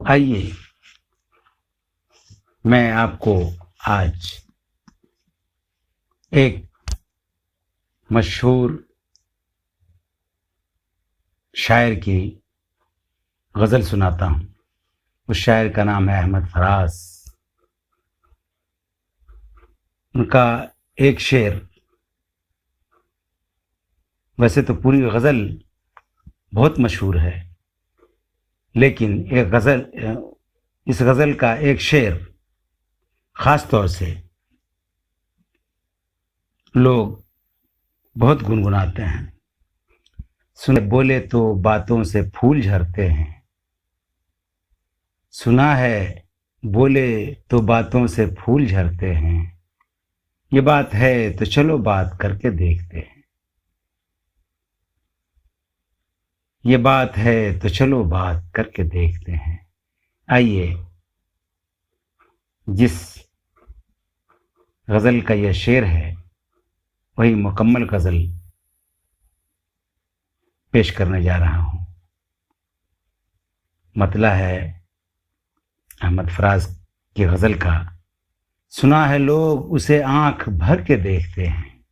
आइए मैं आपको आज एक मशहूर शायर की गज़ल सुनाता हूँ। उस शायर का नाम है अहमद फराज। उनका एक शेर, वैसे तो पूरी गज़ल बहुत मशहूर है, लेकिन इस गज़ल का एक शेर ख़ास तौर से लोग बहुत गुनगुनाते हैं। सुने बोले तो बातों से फूल झरते हैं, सुना है बोले तो बातों से फूल झरते हैं, ये बात है तो चलो बात करके देखते हैं। ये बात है तो चलो बात करके देखते हैं। आइए जिस गज़ल का यह शेर है वही मुकम्मल गज़ल पेश करने जा रहा हूँ। मतला है अहमद फराज की गज़ल का। सुना है लोग उसे आंख भर के देखते हैं,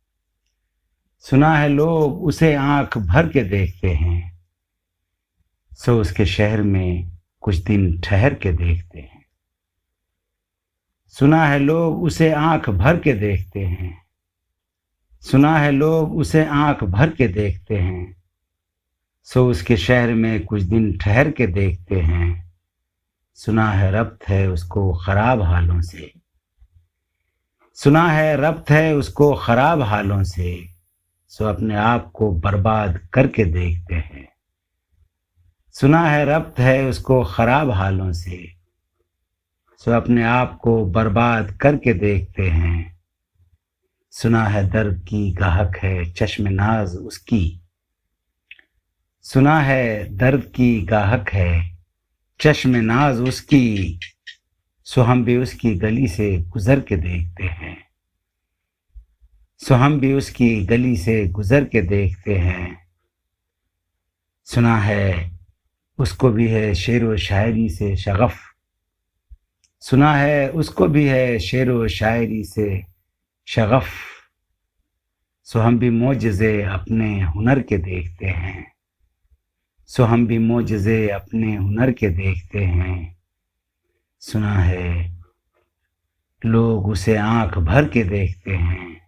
सुना है लोग उसे आंख भर के देखते हैं, सो उसके शहर में कुछ दिन ठहर के देखते हैं। सुना है लोग उसे आंख भर के देखते हैं, सुना है लोग उसे आंख भर के देखते हैं, सो उसके शहर में कुछ दिन ठहर के देखते हैं। सुना है रब्त है उसको ख़राब हालों से, सुना है रब्त है उसको ख़राब हालों से, सो अपने आप को बर्बाद करके देखते हैं। सुना है रब्त है उसको ख़राब हालों से, सो अपने आप को बर्बाद करके देखते हैं। सुना है दर्द की गाहक है चश्म नाज उसकी, सुना है दर्द की गाहक है चश्म नाज उसकी, सो हम भी उसकी गली से गुज़र के देखते हैं, सो हम भी उसकी गली से गुज़र के देखते हैं। सुना है उसको भी है शेर व शायरी से शगफ़, सुना है उसको भी है शेर व शायरी से शगफ़, सो हम भी मोजज़े अपने हुनर के देखते हैं, सो हम भी मोजज़े अपने हुनर के देखते हैं। सुना है लोग उसे आंख भर के देखते हैं,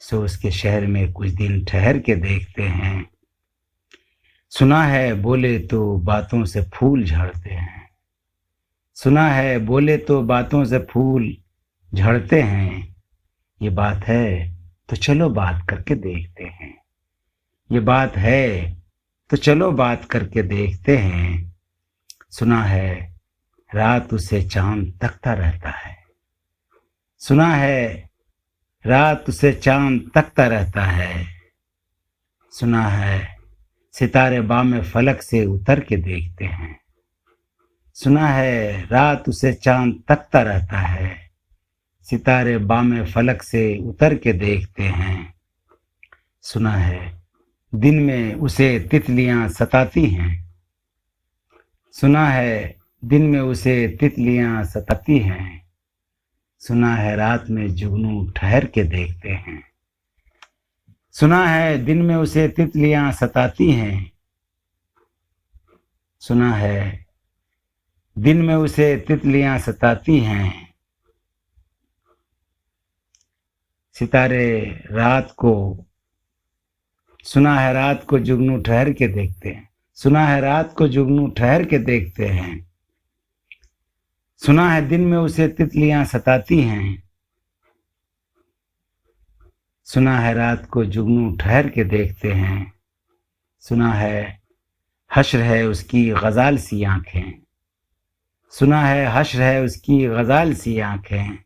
सो उसके शहर में कुछ दिन ठहर के देखते हैं। सुना है बोले तो बातों से फूल झड़ते हैं, सुना है बोले तो बातों से फूल झड़ते हैं, ये बात है तो चलो बात करके देखते हैं। ये बात है तो चलो बात करके देखते हैं। सुना है रात उसे चांद तकता रहता है, सुना है रात उसे चांद तकता रहता है, सुना है सितारे बामे फलक से उतर के देखते हैं, सुना है रात उसे चांद तकता रहता है, सितारे बामे फलक से उतर के देखते हैं। सुना है दिन में उसे तितलियां सताती हैं, सुना है दिन में उसे तितलियां सताती हैं, सुना है रात में जुगनू ठहर के देखते हैं। सुना है दिन में उसे तितलियां सताती हैं, सुना है दिन में उसे तितलियां सताती हैं, सितारे रात को, सुना है रात को जुगनू ठहर के देखते हैं, सुना है रात को जुगनू ठहर के देखते हैं, सुना है दिन में उसे तितलियां सताती हैं, सुना है रात को जुगनू ठहर के देखते हैं। सुना है हश्र है उसकी गज़ाल सी आँखें, सुना है हश्र है उसकी गज़ाल सी आँखें,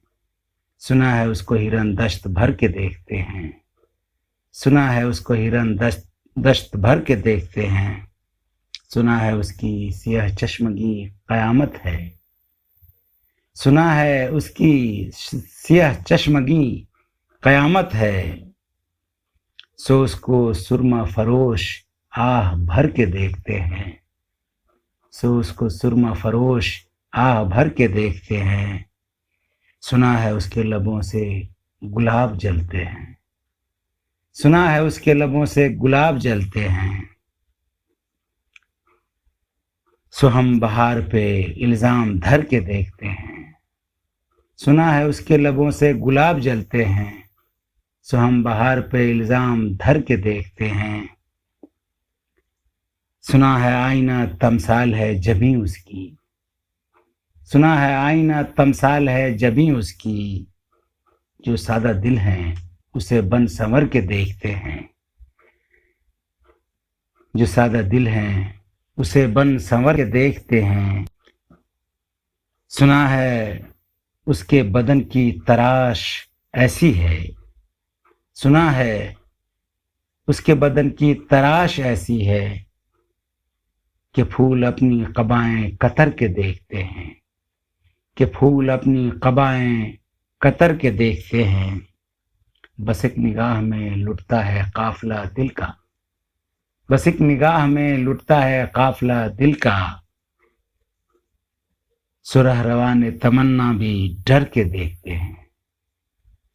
सुना है उसको हिरन दश्त भर के देखते हैं, सुना है उसको हिरन दश्त भर के देखते हैं, सुना है उसकी सियाह चश्मगी क़यामत है, सुना है उसकी सियाह चश्मगी क़यामत है, सो उसको सुरमा फरोश आह भर के देखते हैं, सो उसको सुरमा फरोश आह भर के देखते हैं। सुना है उसके लबों से गुलाब जलते हैं, सुना है उसके लबों से गुलाब जलते हैं। सो हम बहार पे इल्ज़ाम धर के देखते हैं, सुना है उसके लबों से गुलाब जलते हैं। सो हम बहार पे इल्ज़ाम धर के देखते हैं। सुना है आईना तमसाल है जबी उसकी, सुना है आईना तमसाल है जबी उसकी। जो सादा दिल हैं उसे बन संवर के देखते हैं, जो सादा दिल हैं उसे बन संवर के देखते हैं। सुना है उसके बदन की तराश ऐसी है, सुना है उसके बदन की तराश ऐसी है कि फूल अपनी कबाएं कतर के देखते हैं, कि फूल अपनी कबाएं कतर के देखते हैं। बस एक निगाह में लुटता है काफिला दिल का, बस एक निगाह में लुटता है काफिला दिल का। सुरह रवाने तमन्ना भी डर के देखते हैं,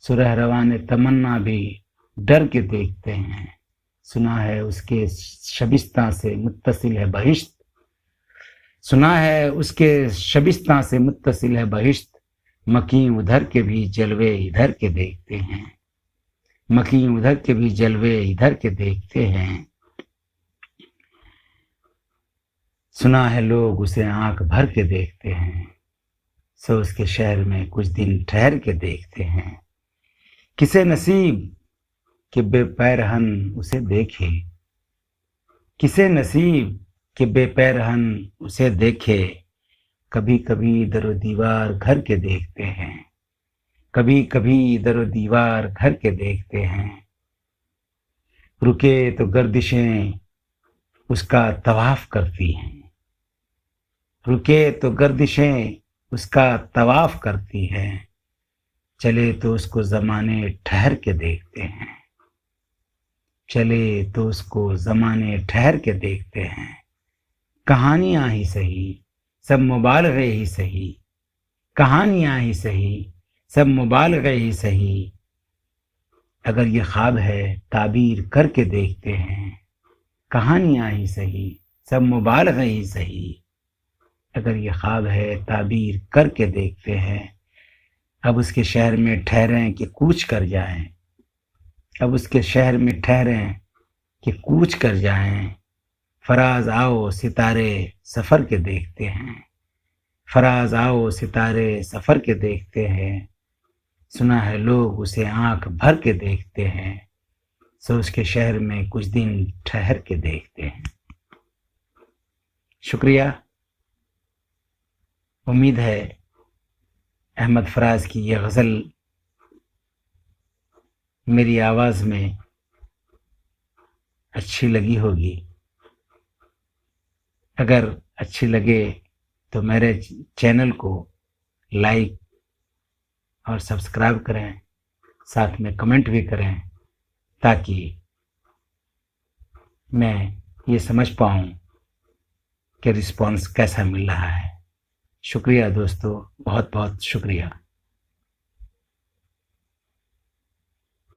सुरह रवाने तमन्ना भी डर के देखते हैं। सुना है उसके शबिस्तां से मुत्तसिल है बहिश्त, सुना है उसके शबिस्तां से मुत्तसिल है बहिश्त। मकी उधर के भी जलवे इधर के देखते हैं, मकी उधर के भी जलवे इधर के देखते हैं। सुना है लोग उसे आंख भर के देखते हैं, सो उसके शहर में कुछ दिन ठहर के देखते हैं। किसे नसीब कि बेपैरहन उसे देखे, किसे नसीब कि बेपैरहन उसे देखे। कभी कभी दरो दीवार घर के देखते हैं, कभी कभी दरो दीवार घर के देखते हैं। रुके तो गर्दिशें उसका तवाफ करती हैं, रुके तो गर्दिशें उसका तवाफ करती हैं। चले तो उसको ज़माने ठहर के देखते हैं, चले तो उसको ज़माने ठहर के देखते हैं। कहानियाँ ही सही सब मुबालगे ही सही, कहानियाँ ही सही सब मुबालगे ही सही। अगर ये ख्वाब है ताबीर करके देखते हैं, कहानियाँ ही सही सब मुबालगे ही सही। अगर ये ख्वाब है ताबीर करके देखते हैं। अब उसके शहर में ठहरें कि कूच कर जाएं, अब उसके शहर में ठहरें कि कूच कर जाएं। फराज आओ सितारे सफ़र के देखते हैं, फराज आओ सितारे सफ़र के देखते हैं। सुना है लोग उसे आंख भर के देखते हैं, सो उसके शहर में कुछ दिन ठहर के देखते हैं। शुक्रिया। उम्मीद है अहमद फराज की यह गज़ल मेरी आवाज़ में अच्छी लगी होगी। अगर अच्छी लगे तो मेरे चैनल को लाइक और सब्सक्राइब करें, साथ में कमेंट भी करें, ताकि मैं ये समझ पाऊँ कि रिस्पॉन्स कैसा मिल रहा है। शुक्रिया दोस्तों, बहुत बहुत शुक्रिया।